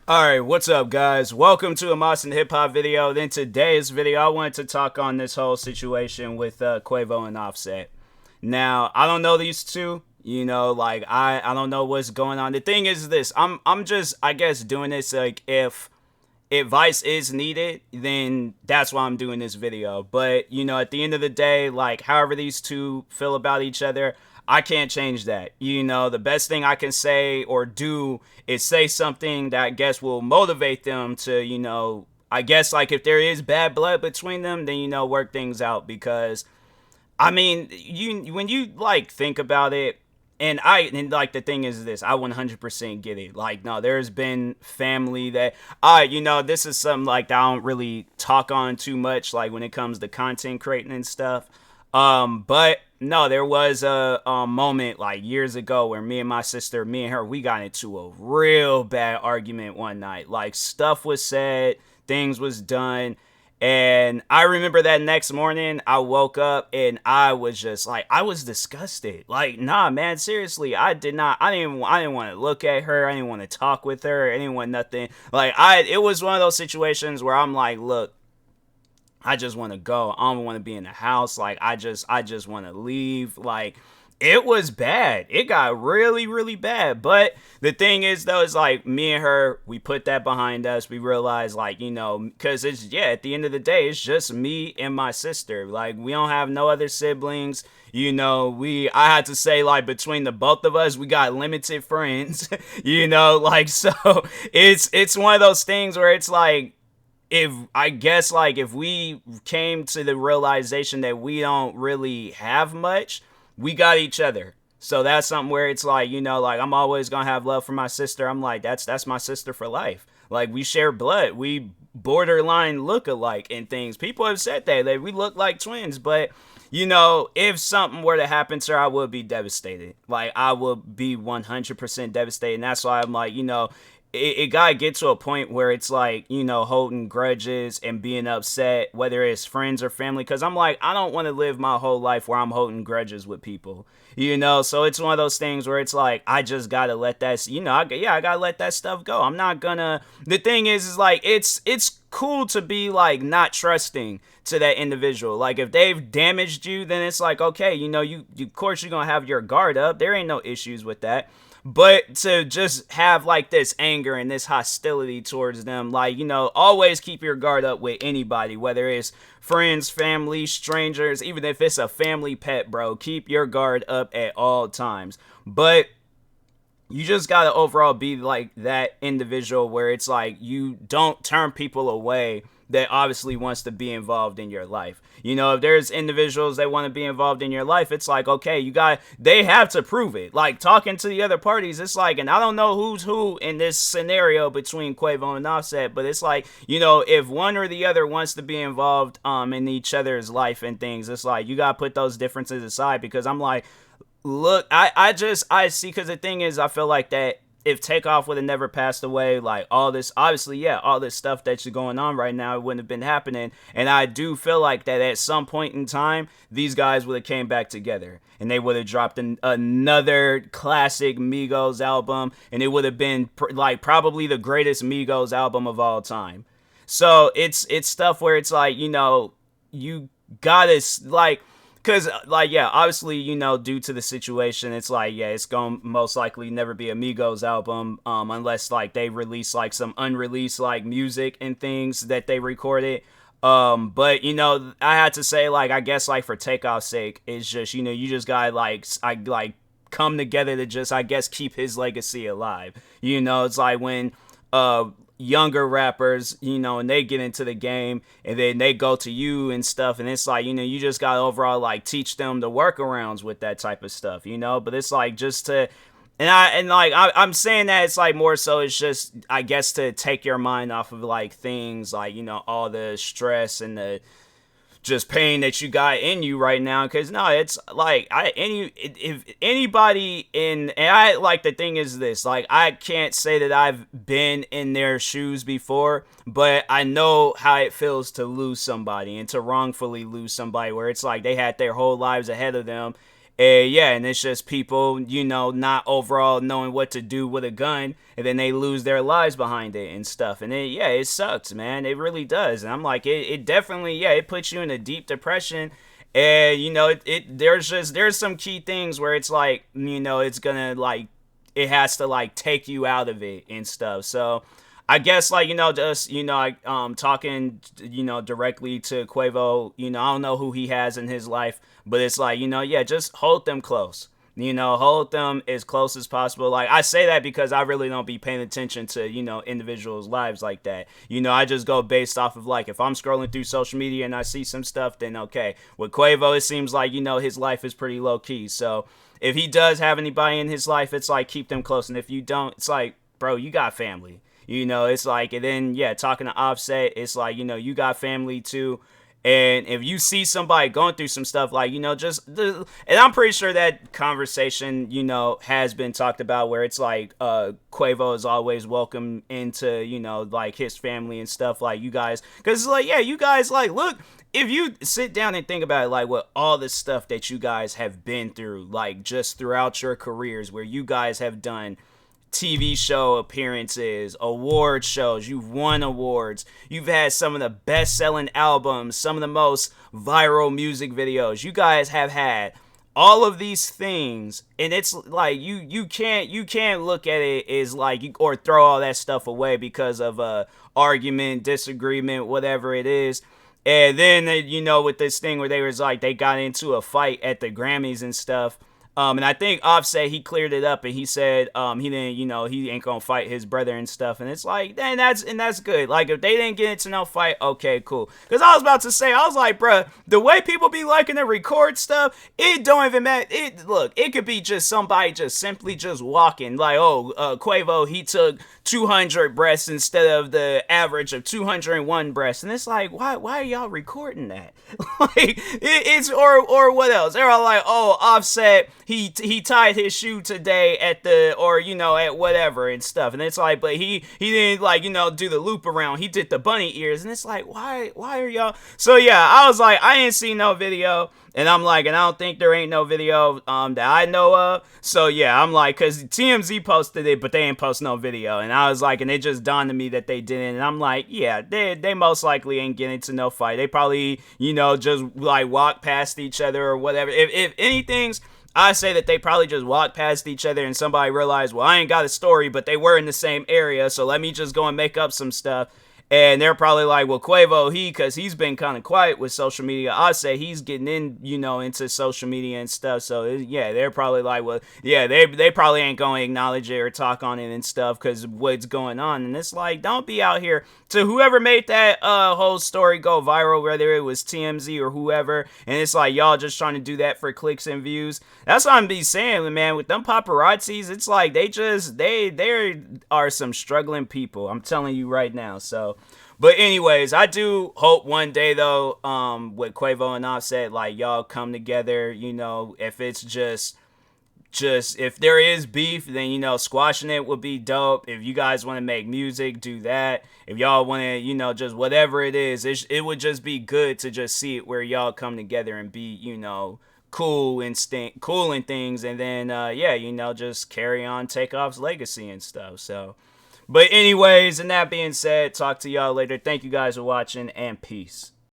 Alright, what's up guys? Welcome to a Moss and Hip Hop video. In today's video, I wanted to talk on this whole situation with Quavo and Offset. Now, I don't know these two, I don't know what's going on. The thing is this, I'm just I guess doing this like if advice is needed, then that's why I'm doing this video. But, at the end of the day, like, however these two feel about each other, I can't change that. The best thing I can say or do is say something that I guess will motivate them to, I guess, like, if there is bad blood between them, then, work things out. Because, I mean, when you, like, think about it, and like the thing is this, I 100% get it. Like, no, there's been family that this is something like that I don't really talk on too much, like when it comes to content creating and stuff. But no, there was a moment like years ago where me and my sister, me and her, we got into a real bad argument one night. Like, stuff was said, things was done, and I remember that next morning, I woke up and I was just like, I was disgusted. Like, nah, man, seriously, I didn't want to look at her. I didn't want to talk with her. I didn't want nothing. Like, it was one of those situations where I'm like, look, I just want to go. I don't want to be in the house. Like, I just want to leave. Like, it was bad. It got really, really bad. But the thing is, though, is like me and her, we put that behind us. We realized, like, because at the end of the day, it's just me and my sister. Like, we don't have no other siblings. I had to say, like, between the both of us, we got limited friends, like, so it's one of those things where it's like, if we came to the realization that we don't really have much, we got each other. So that's something where it's like, like, I'm always gonna have love for my sister. I'm like, that's my sister for life. Like, we share blood. We borderline look alike and things. People have said that we look like twins, but if something were to happen to her, I would be devastated. Like, I would be 100% devastated. And that's why I'm like, it gotta get to a point where it's like, holding grudges and being upset, whether it's friends or family. Because I'm like, I don't want to live my whole life where I'm holding grudges with people, So it's one of those things where it's like, I just gotta let that, I gotta let that stuff go. I'm not gonna. The thing is like, it's cool to be like not trusting to that individual. Like, if they've damaged you, then it's like, okay, you of course you're gonna have your guard up. There ain't no issues with that. But to just have like this anger and this hostility towards them, like, always keep your guard up with anybody, whether it's friends, family, strangers, even if it's a family pet, bro. Keep your guard up at all times. But you just gotta overall be like that individual where it's like you don't turn people away that obviously wants to be involved in your life. If there's individuals that want to be involved in your life, it's like, okay, they have to prove it. Like, talking to the other parties, it's like, and I don't know who's who in this scenario between Quavo and Offset, but it's like, if one or the other wants to be involved in each other's life and things, it's like, you gotta put those differences aside. Because I'm like, look, I see, because the thing is, I feel like that if Takeoff would have never passed away, like, all this, obviously, all this stuff that's going on right now, it wouldn't have been happening. And I do feel like that at some point in time, these guys would have came back together and they would have dropped another classic Migos album, and it would have been like probably the greatest Migos album of all time. So it's stuff where it's like, you gotta, like, because, like, obviously, due to the situation, it's like, it's going to most likely never be a Migos album, unless, like, they release, like, some unreleased, like, music and things that they recorded. But, I had to say, like, I guess, like, for Takeoff's sake, it's just, you just gotta, like, come together to just, I guess, keep his legacy alive. It's like when, younger rappers, and they get into the game and then they go to you and stuff, and it's like, you just gotta overall like teach them the workarounds with that type of stuff, but it's like just to, I'm saying that it's like more so it's just, I guess, to take your mind off of like things like, all the stress and the just pain that you got in you right now. Because no, it's like, if anybody and I, like, the thing is this, like, I can't say that I've been in their shoes before, but I know how it feels to lose somebody and to wrongfully lose somebody, where it's like they had their whole lives ahead of them, And yeah, and it's just people, you know, not overall knowing what to do with a gun, and then they lose their lives behind it and stuff. And yeah, it sucks, man. It really does. And I'm like, it definitely, yeah, it puts you in a deep depression. And you know, there's some key things where it's like, you know, it's gonna like, it has to like take you out of it and stuff. So I guess, like, you know, just, you know, talking, you know, directly to Quavo, you know, I don't know who he has in his life, but it's like, you know, yeah, just hold them close. You know, hold them as close as possible. Like, I say that because I really don't be paying attention to, you know, individuals' lives like that. You know, I just go based off of, like, if I'm scrolling through social media and I see some stuff, then okay. With Quavo, it seems like, you know, his life is pretty low key. So if he does have anybody in his life, it's like, keep them close. And if you don't, it's like, bro, you got family. You know, it's like, and then, yeah, talking to Offset, it's like, you know, you got family too. And if you see somebody going through some stuff, like, you know, and I'm pretty sure that conversation, you know, has been talked about, where it's like, Quavo is always welcome into, you know, like, his family and stuff, like, you guys, because it's like, yeah, you guys, like, look, if you sit down and think about it, like, what all the stuff that you guys have been through, like, just throughout your careers, where you guys have done TV show appearances, award shows, you've won awards, you've had some of the best selling albums, some of the most viral music videos. You guys have had all of these things, and it's like, you can't look at it as like, or throw all that stuff away because of a argument, disagreement, whatever it is. And then, you know, with this thing where they was like, they got into a fight at the Grammys and stuff. And I think Offset, he cleared it up, and he said, he didn't, you know, he ain't gonna fight his brother and stuff. And it's like, then that's good. Like, if they didn't get into no fight, okay, cool. Because I was about to say, I was like, bruh, the way people be liking to record stuff, it don't even matter. Look, it could be just somebody just simply just walking, like, oh, Quavo, he took 200 breaths instead of the average of 201 breaths. And it's like, why are y'all recording that? Like, it's, or what else? They're all like, oh, Offset, he tied his shoe today at the, or, you know, at whatever and stuff. And it's like, but he didn't, like, you know, do the loop around. He did the bunny ears. And it's like, why are y'all? So yeah, I was like, I ain't seen no video. And I'm like, and I don't think there ain't no video that I know of. So yeah, I'm like, because TMZ posted it, but they ain't post no video. And I was like, and it just dawned on me that they didn't. And I'm like, yeah, they most likely ain't getting to no fight. They probably, you know, just like walk past each other or whatever. If anything's, I say that they probably just walked past each other and somebody realized, well, I ain't got a story, but they were in the same area, so let me just go and make up some stuff. And they're probably like, well, Quavo, because he's been kind of quiet with social media. I say he's getting in, you know, into social media and stuff. So yeah, they're probably like, well, yeah, they probably ain't going to acknowledge it or talk on it and stuff because what's going on. And it's like, don't be out here. To whoever made that whole story go viral, whether it was TMZ or whoever, and it's like, y'all just trying to do that for clicks and views. That's what I'm be saying, man. With them paparazzis, it's like they are some struggling people. I'm telling you right now. So, but anyways, I do hope one day though, with Quavo and Offset, like, y'all come together. You know, if it's just if there is beef, then, you know, squashing it would be dope. If you guys want to make music, do that. If y'all want to, you know, just whatever it is, it would just be good to just see it where y'all come together and be, you know, cool and things, and then yeah, you know, just carry on Takeoff's legacy and stuff. So, but anyways, and that being said, talk to y'all later. Thank you guys for watching, and peace.